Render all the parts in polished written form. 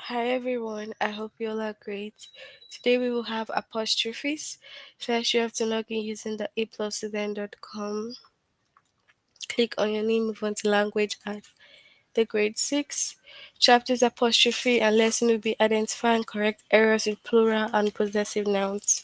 Hi everyone, I hope you all are great. Today we will have apostrophes. First, you have to log in using the aplusstudent.com. Click on your name, move on to language at the grade 6. Chapters apostrophe and lesson will be identify and correct errors with plural and possessive nouns.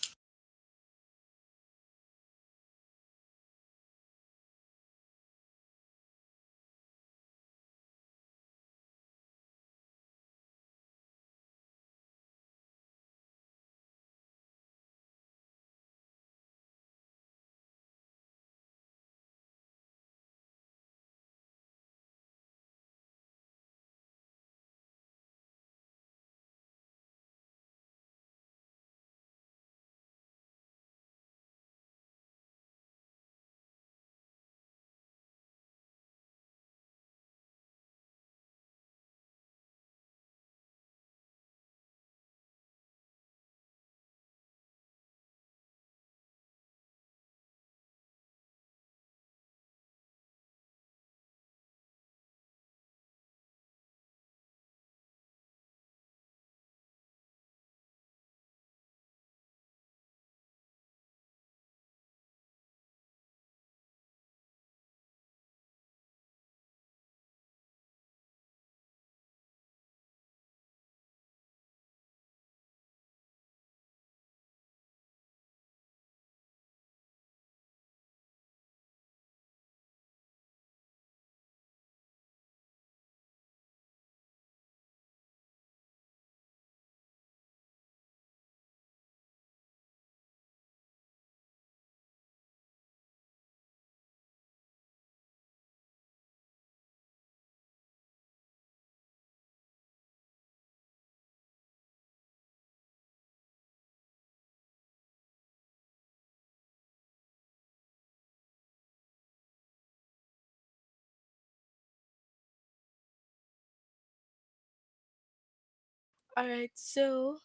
Alright, so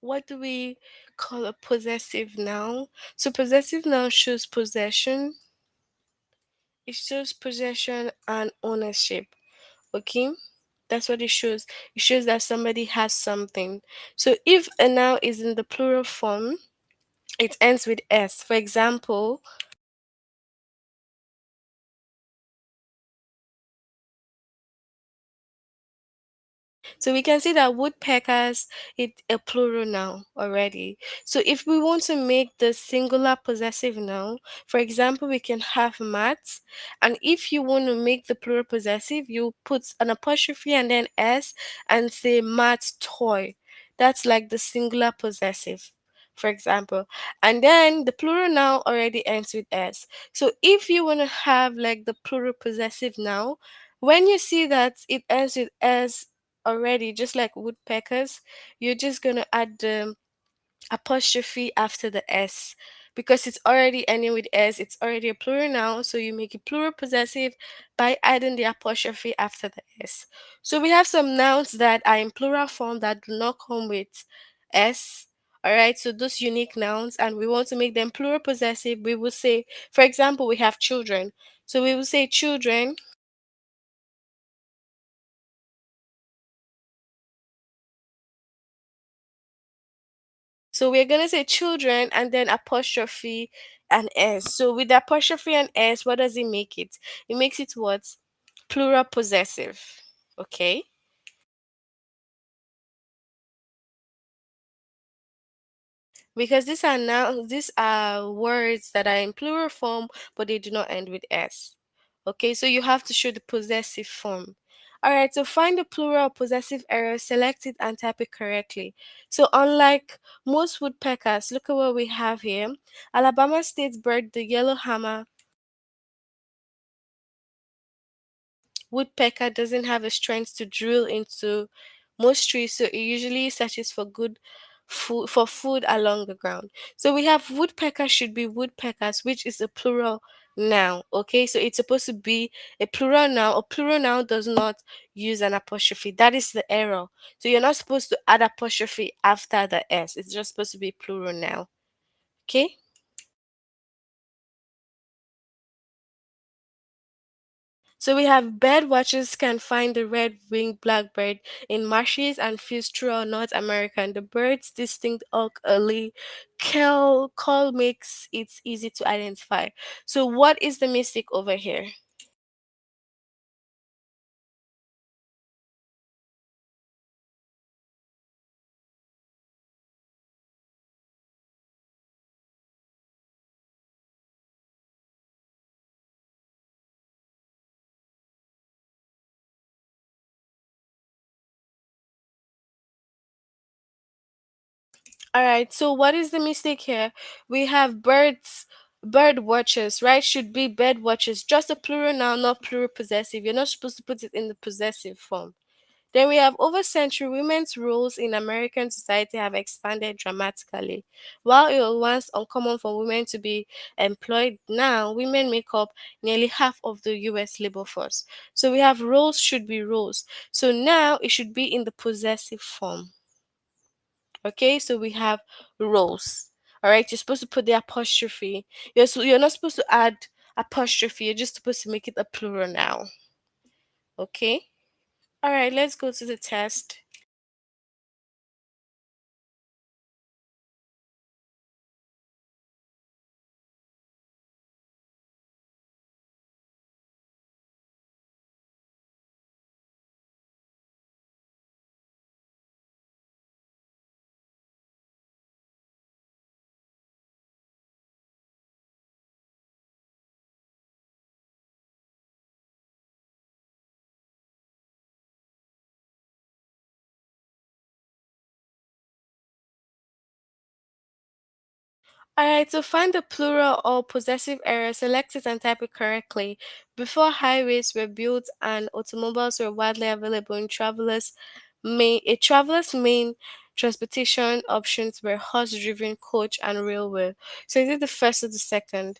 what do we call a possessive noun? So possessive noun shows possession. It shows possession and ownership. Okay, that's what it shows. It shows that somebody has something. So if a noun is in the plural form, it ends with s. For example, so we can see that woodpeckers is a plural noun already. So if we want to make the singular possessive noun, for example, we can have mats. And if you want to make the plural possessive, you put an apostrophe and then s and say mat toy. That's like the singular possessive. For example, and then the plural noun already ends with s. So if you want to have like the plural possessive noun, when you see that it ends with s already, just like woodpeckers, you're just going to add the apostrophe after the S because it's already ending with S. It's already a plural noun, so you make it plural possessive by adding the apostrophe after the S. So we have some nouns that are in plural form that do not come with S. All right, so those unique nouns, and we want to make them plural possessive. We will say, for example, we have children. So we will say children. So we're gonna say children and then apostrophe and s. So with the apostrophe and s, what does it make it? It makes it what? Plural possessive. Okay. Because these are words that are in plural form, but they do not end with s. Okay, so you have to show the possessive form. All right, so find the plural possessive error, select it, and type it correctly. So, unlike most woodpeckers, look at what we have here. Alabama State's bird, the yellow hammer woodpecker, doesn't have the strength to drill into most trees, so it usually searches for good food along the ground. So we have woodpecker should be woodpeckers, which is a plural noun. Okay, so it's supposed to be a plural noun. A plural noun does not use an apostrophe. That is the error. So you're not supposed to add apostrophe after the s. It's just supposed to be plural noun. Okay. So we have bird watchers can find the red-winged blackbird in marshes and fields throughout North America. And the bird's distinct oak early call makes it easy to identify. So what is the mistake over here? All right. So what is the mistake here? We have bird watchers, right? Should be bird watchers. Just a plural noun, not plural possessive. You're not supposed to put it in the possessive form. Then we have over century women's roles in American society have expanded dramatically. While it was once uncommon for women to be employed, now women make up nearly half of the US labor force. So we have roles should be roles. So now it should be in the possessive form. Okay, so we have roles. All right, you're supposed to put the apostrophe. You're not supposed to add apostrophe. You're just supposed to make it a plural now. Okay. All right, let's go to the test. Alright, to find the plural or possessive error, select it and type it correctly. Before highways were built and automobiles were widely available in traveler's main transportation options were horse-driven coach and railway. So is it the first or the second?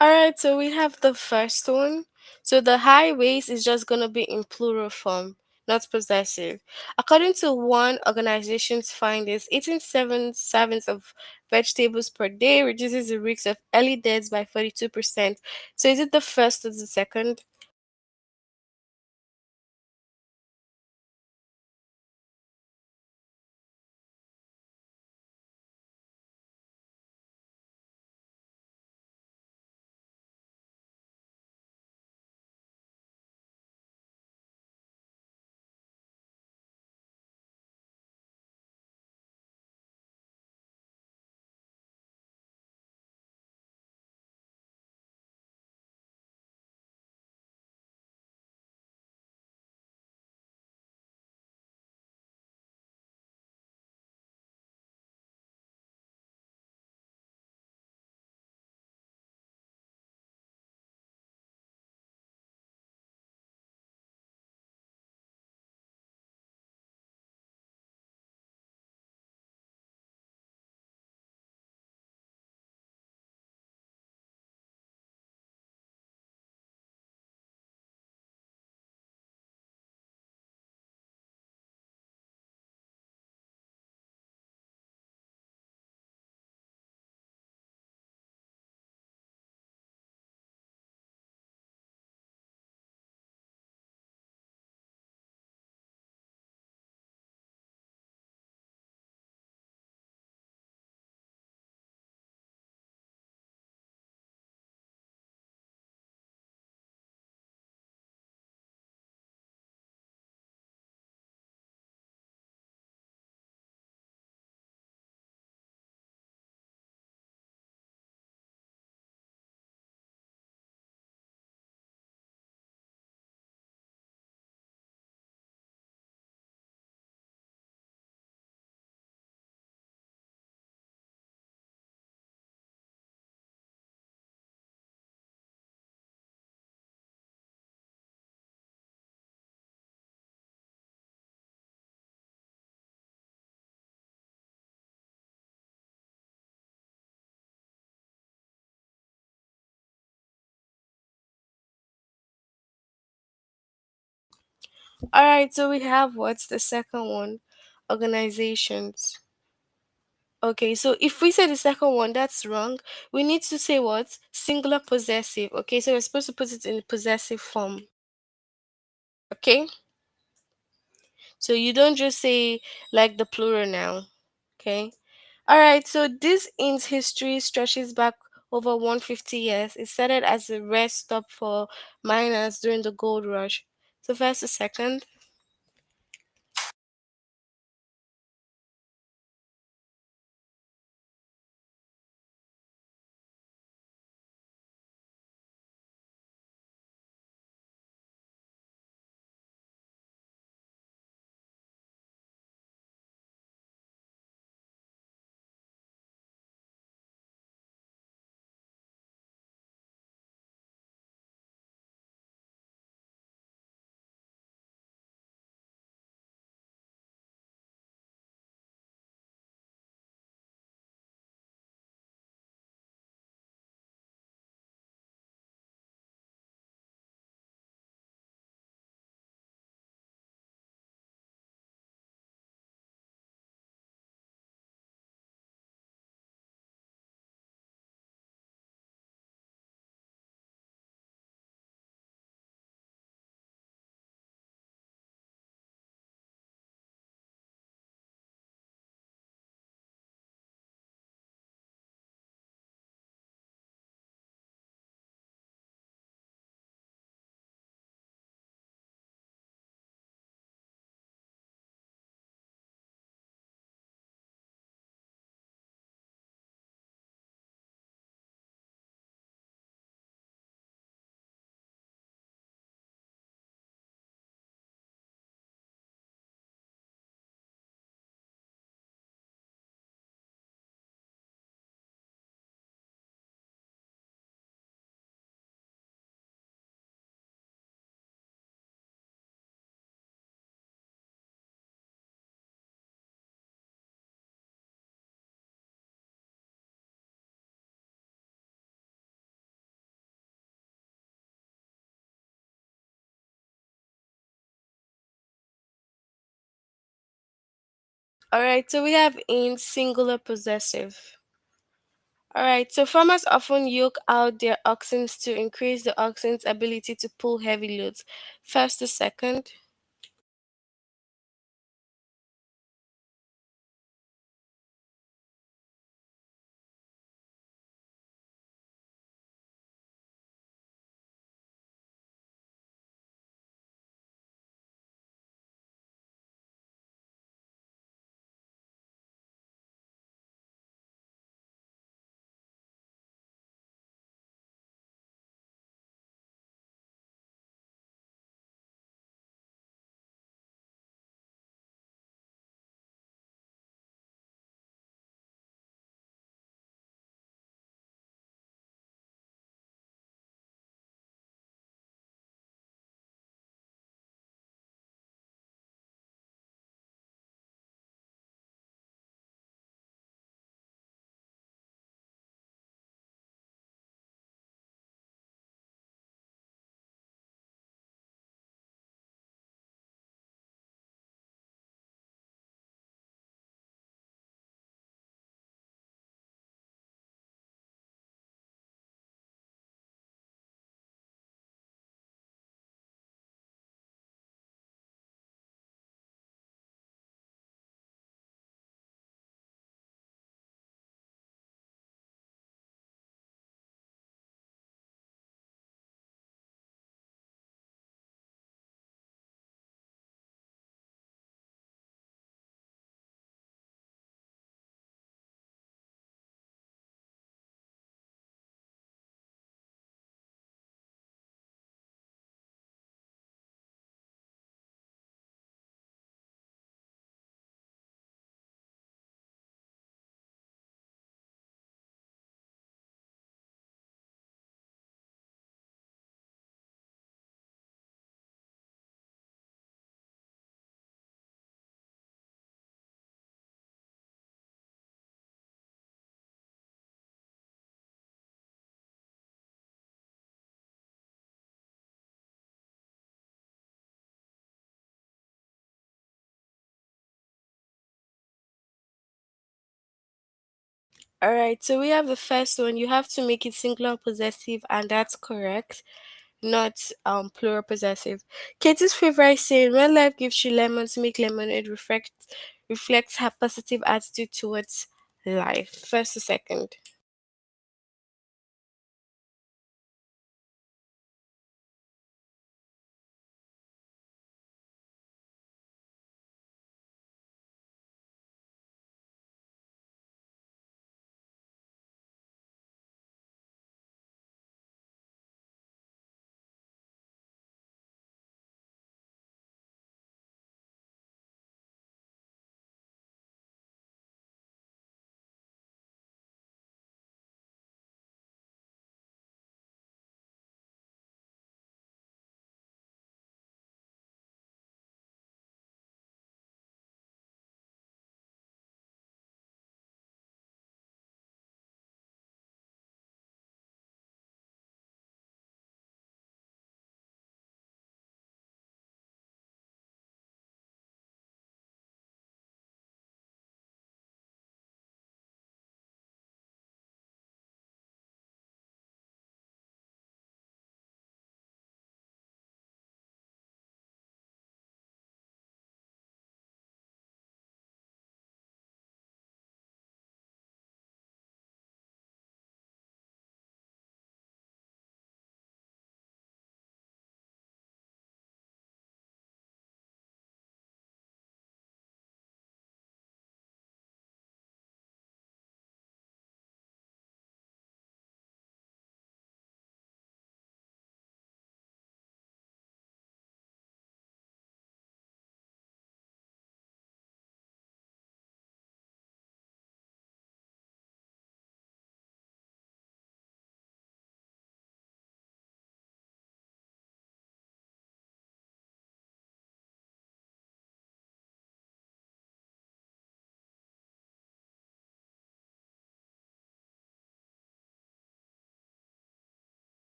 All right, so we have the first one. So the highways is just going to be in plural form, not possessive. According to one organization's findings, eating 7 servings of vegetables per day reduces the risk of early deaths by 42%. So is it the first or the second? All right, so we have what's the second one? Organizations. Okay, so if we say the second one, that's wrong. We need to say what? Singular possessive. Okay, so we're supposed to put it in possessive form. Okay, so you don't just say like the plural now. Okay, all right, so this int history stretches back over 150 years. It started as a rest stop for miners during the gold rush. So, first a second. All right, so we have in singular possessive. All right, so farmers often yoke out their oxen to increase the oxen's ability to pull heavy loads. First to second. All right, so we have the first one. You have to make it singular possessive, and that's correct, not plural possessive. Katie's favorite saying, "When life gives you lemons, make lemonade," reflects her positive attitude towards life. First or second.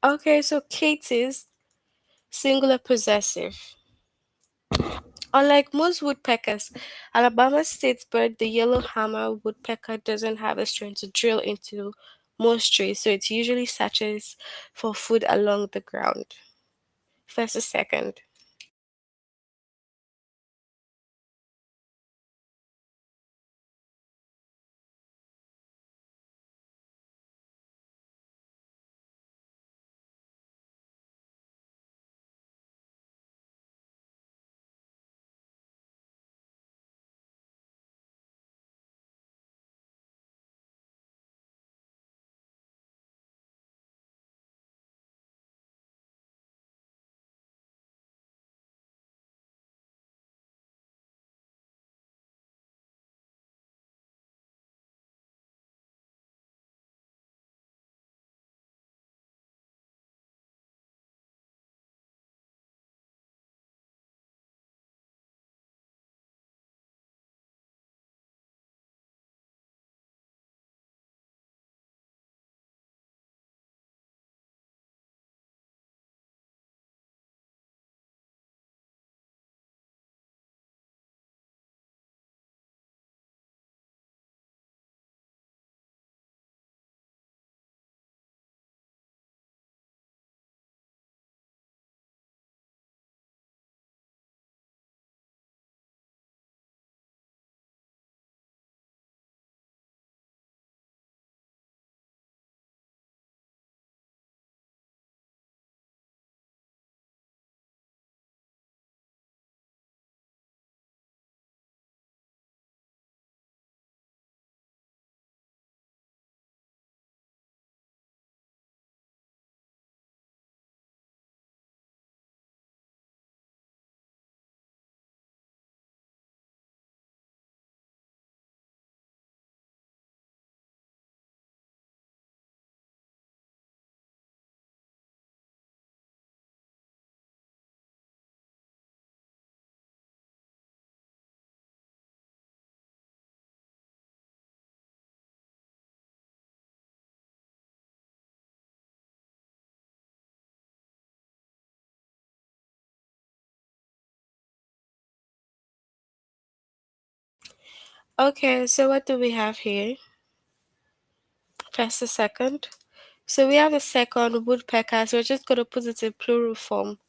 Okay, so Katie's singular possessive. Unlike most woodpeckers, Alabama state's bird, the yellow hammer woodpecker, doesn't have a string to drill into most trees, so it usually searches for food along the ground. First or second. Okay, so what do we have here? Press a second. So we have the second woodpecker. So we're just going to put it in plural form.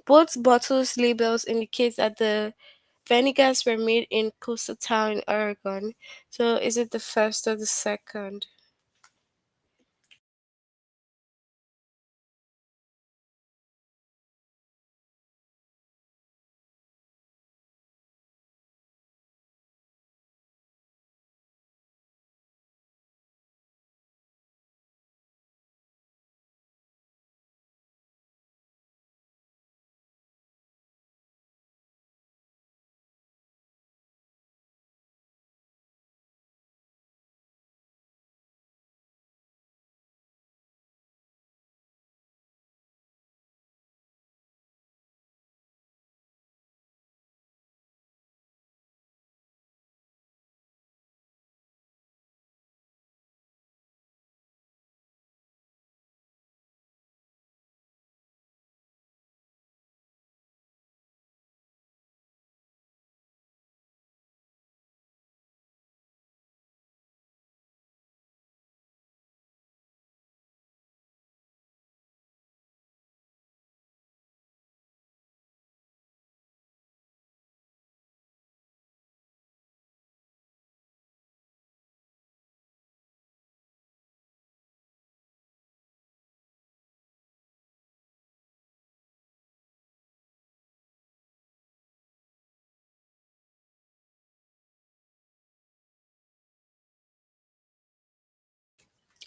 Both bottles labels indicate that the vinegars were made in Coastal Town in Oregon. So is it the first or the second?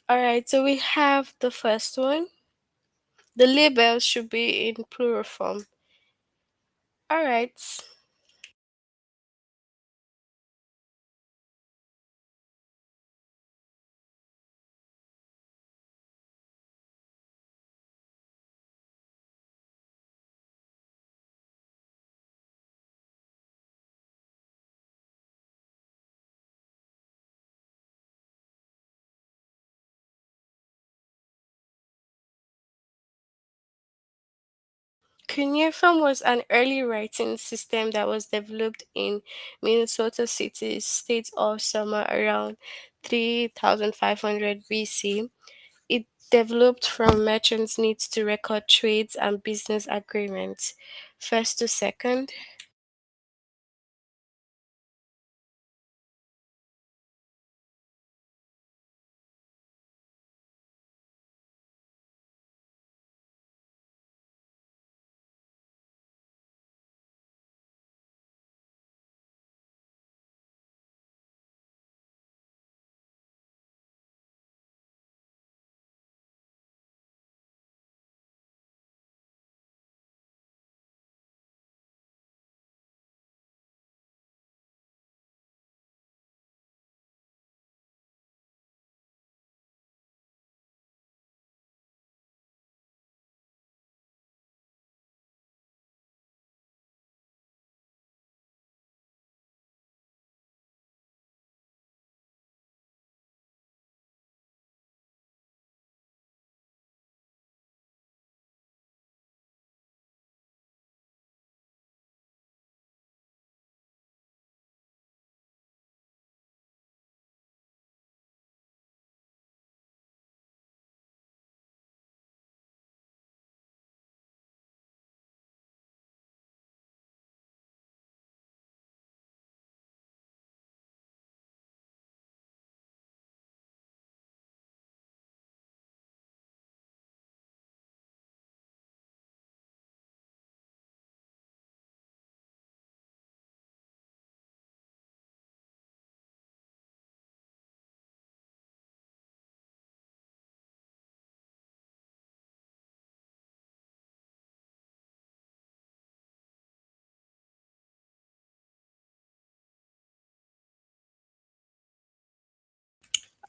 All right, so we have the first one. The label should be in plural form. All right. Cuneiform was an early writing system that was developed in Minnesota City, state of somewhere around 3500 BC. It developed from merchants' needs to record trades and business agreements. First to second.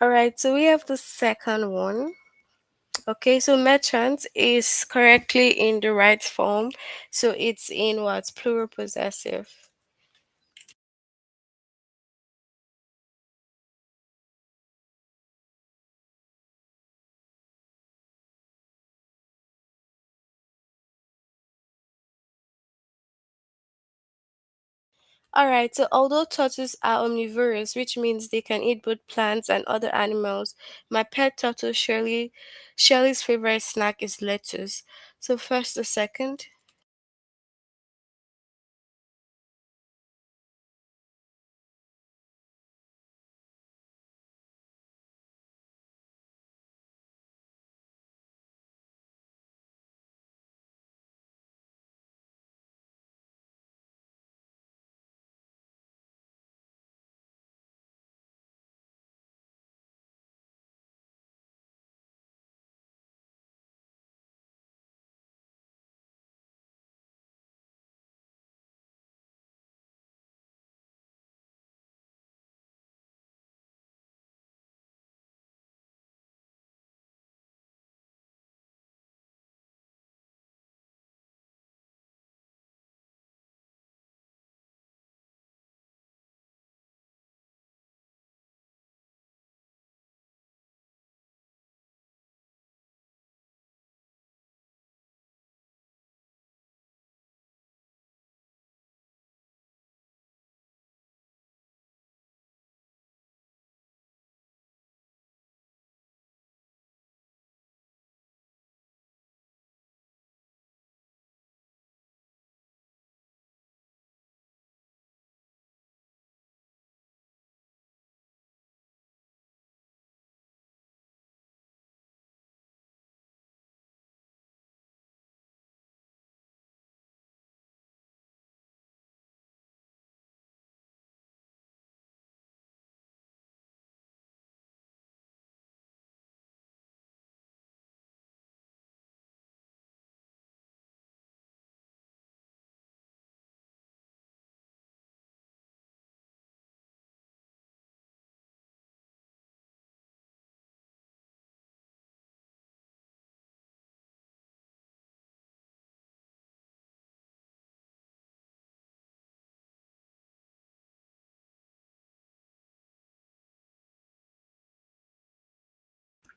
All right, so we have the second one. Okay, so merchant is correctly in the right form. So it's in what? Plural possessive. Alright, so although turtles are omnivorous, which means they can eat both plants and other animals, my pet turtle Shirley's favorite snack is lettuce. So first a second.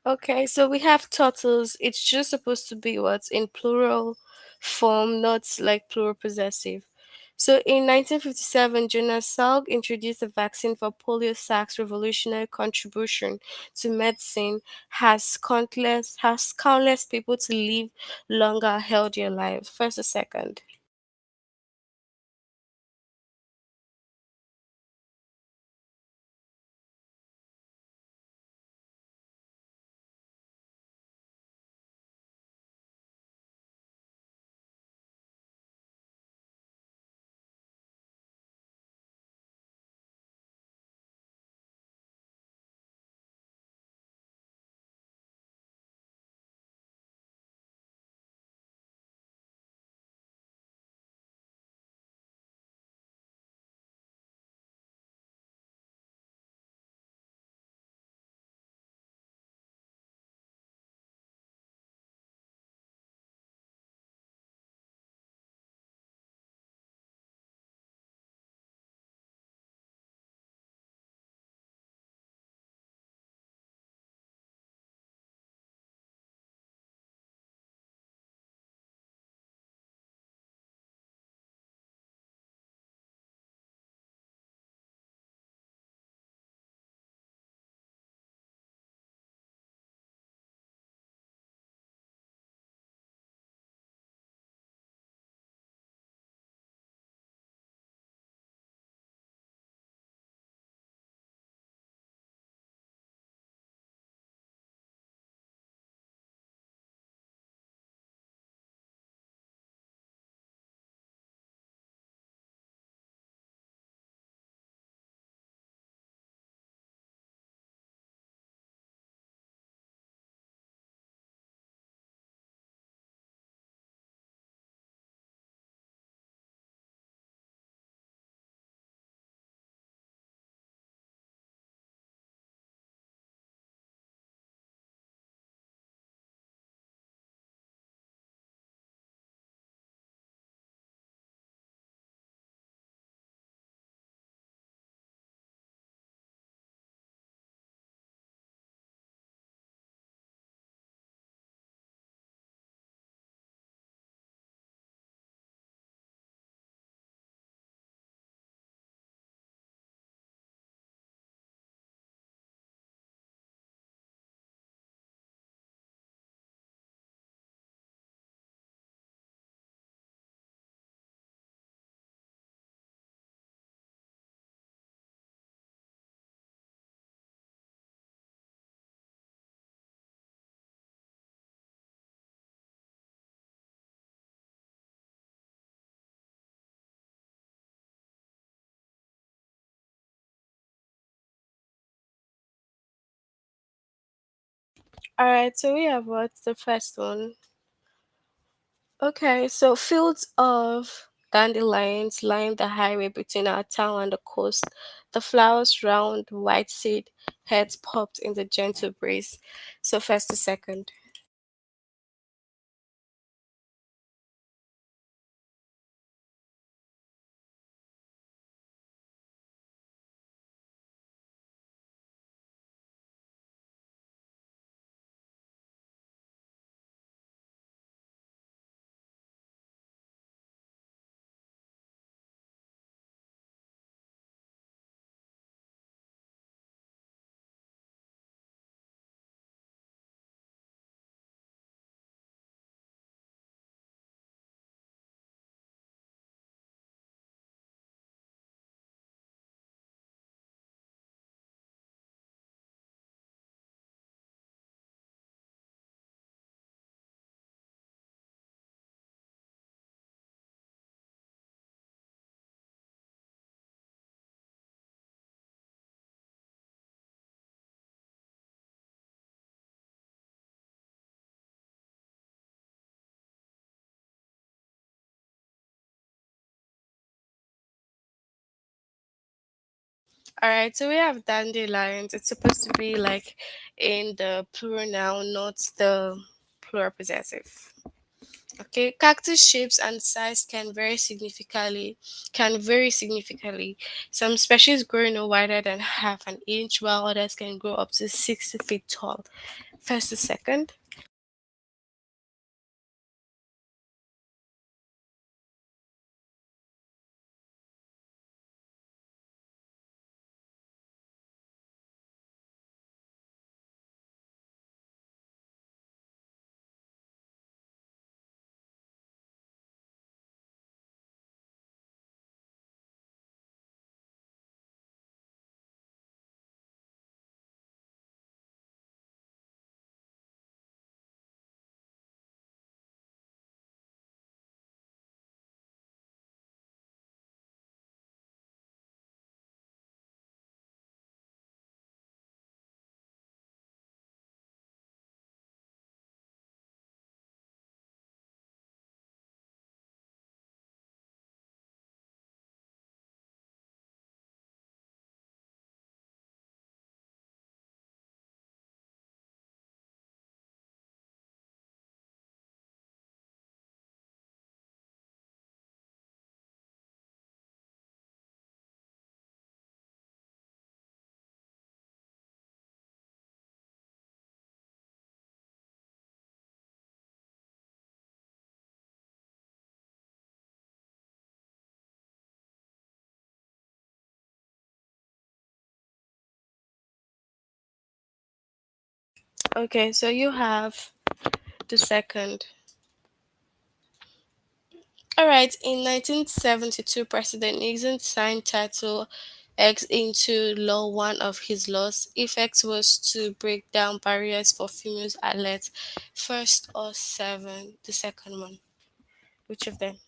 Okay, so we have turtles. It's just supposed to be what's in plural form, not like plural possessive. So in 1957, Jonas Salk introduced a vaccine for polio. Salk's revolutionary contribution to medicine has countless people to live longer, healthier lives. First a second. All right, so we have what's the first one? Okay, so fields of dandelions line the highway between our town and the coast. The flowers round white seed heads popped in the gentle breeze. So first to second. All right, so we have dandelions. It's supposed to be like in the plural noun, not the plural possessive. Okay, cactus shapes and size can vary significantly. Some species grow no wider than half an inch, while others can grow up to 60 feet tall. First to second. Okay, so you have the second. All right, in 1972, President Nixon signed Title X into law. One of his laws effects was to break down barriers for female athletes. First or seven, the second one. Which of them?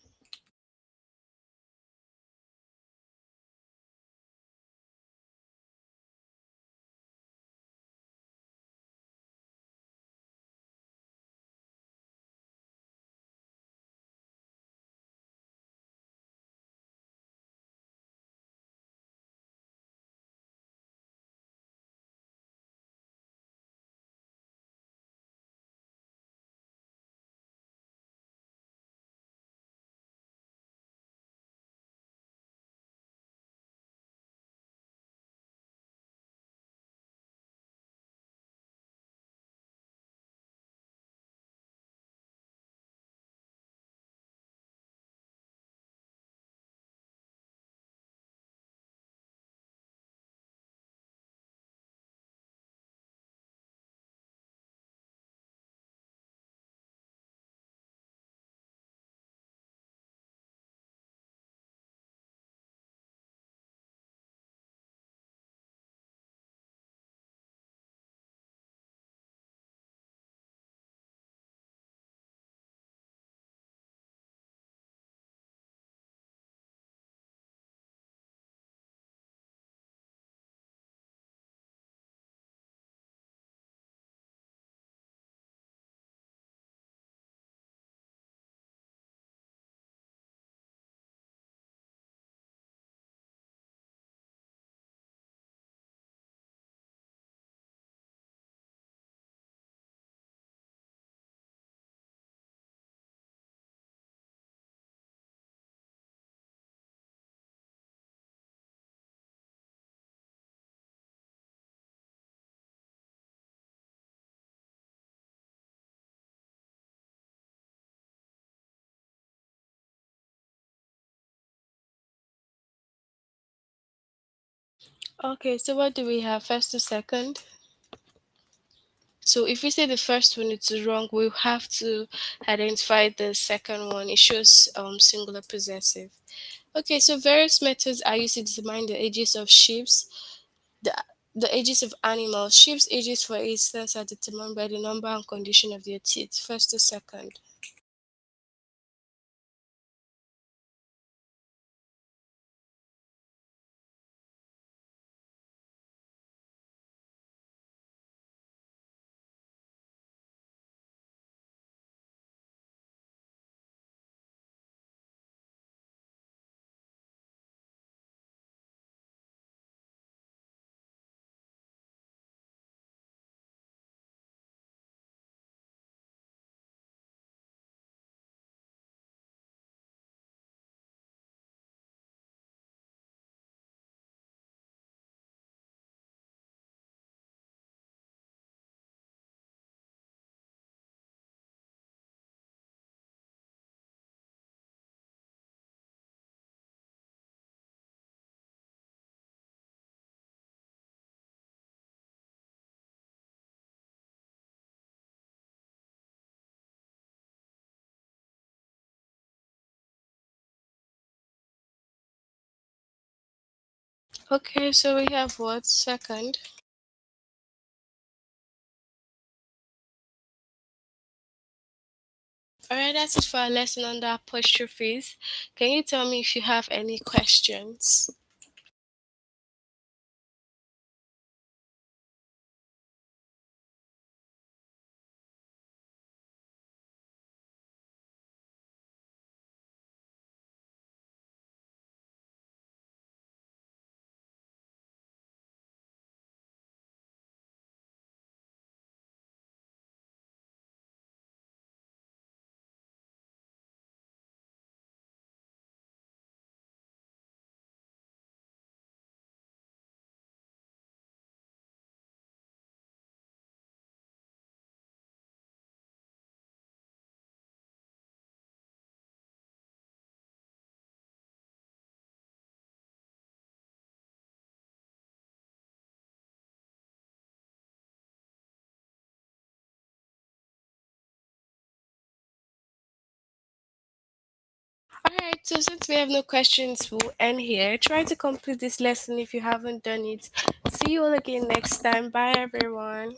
Okay, so what do we have? First to second? So if we say the first one it's wrong, we'll have to identify the second one. It shows singular possessive. Okay, so various methods are used to determine the ages of sheep, the the ages of animals. Sheep's ages, for instance, are determined by the number and condition of their teeth. First to second. Okay, so we have what? Second. Alright, that's it for our lesson on the apostrophes. Can you tell me if you have any questions? Alright, so since we have no questions, we'll end here. Try to complete this lesson if you haven't done it. See you all again next time. Bye, everyone.